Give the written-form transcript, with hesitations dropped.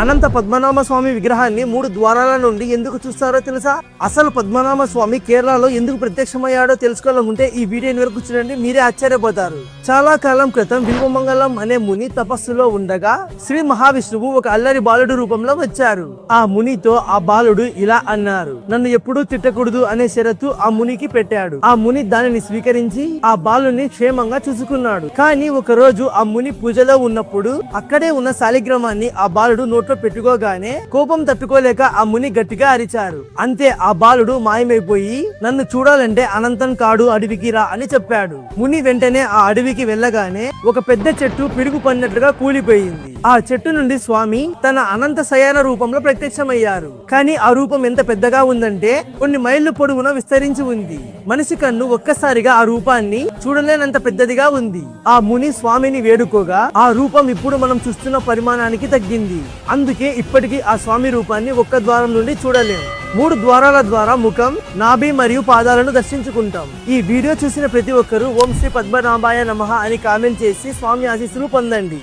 అనంత పద్మనాభ స్వామి విగ్రహాన్ని 3 ద్వారాల నుండి ఎందుకు చూస్తారో తెలుసా? అసలు పద్మనాభ స్వామి కేరళలో ఎందుకు ప్రత్యక్షమయ్యాడో తెలుసుకోవాలనుకుంటే ఈ వీడియోని వరకు చూడండి, మీరే ఆశ్చర్యపోతారు. చాలా కాలం క్రితం బిల్వమంగళం అనే ముని తపస్సులో ఉండగా శ్రీ మహావిష్ణువు ఒక అల్లరి బాలుడు రూపంలో వచ్చారు. ఆ మునితో ఆ బాలుడు ఇలా అన్నారు, నన్ను ఎప్పుడూ తిట్టకూడదు అనే షరతు ఆ మునికి పెట్టాడు. ఆ ముని దానిని స్వీకరించి ఆ బాలుని క్షేమంగా చూసుకున్నాడు. కానీ ఒక రోజు ఆ ముని పూజలో ఉన్నప్పుడు అక్కడే ఉన్న శాలిగ్రామాన్ని ఆ బాలుడు నోట్లో పెట్టుకోగానే కోపం తట్టుకోలేక ఆ ముని గట్టిగా అరిచారు. అంతే ఆ బాలుడు మాయమైపోయి నన్ను చూడాలంటే అనంతం కాడు అడవికి రా అని చెప్పాడు. ముని వెంటనే ఆ అడవికి వెళ్ళగానే ఒక పెద్ద చెట్టు పిడుగు పడినట్లుగా కూలిపోయింది. ఆ చెట్టు నుండి స్వామి తన అనంత శయన రూపంలో ప్రత్యక్షమయ్యారు. కానీ ఆ రూపం ఎంత పెద్దగా ఉందంటే కొన్ని మైళ్ళు పొడవున విస్తరించి ఉంది. మనిషి కన్ను ఒక్కసారిగా ఆ రూపాన్ని చూడలేనంత పెద్దదిగా ఉంది. ఆ ముని స్వామిని వేడుకోగా ఆ రూపం ఇప్పుడు మనం చూస్తున్న పరిమాణానికి తగ్గింది. అందుకే ఇప్పటికీ ఆ స్వామి రూపాన్ని ఒక్క ద్వారం నుండి చూడలేం. 3 ద్వారాల ద్వారా ముఖం, నాభి మరియు పాదాలను దర్శించుకుంటాం. ఈ వీడియో చూసిన ప్రతి ఒక్కరూ ఓం శ్రీ పద్మనాభాయ నమః అని కామెంట్ చేసి స్వామి ఆశీస్సులు పొందండి.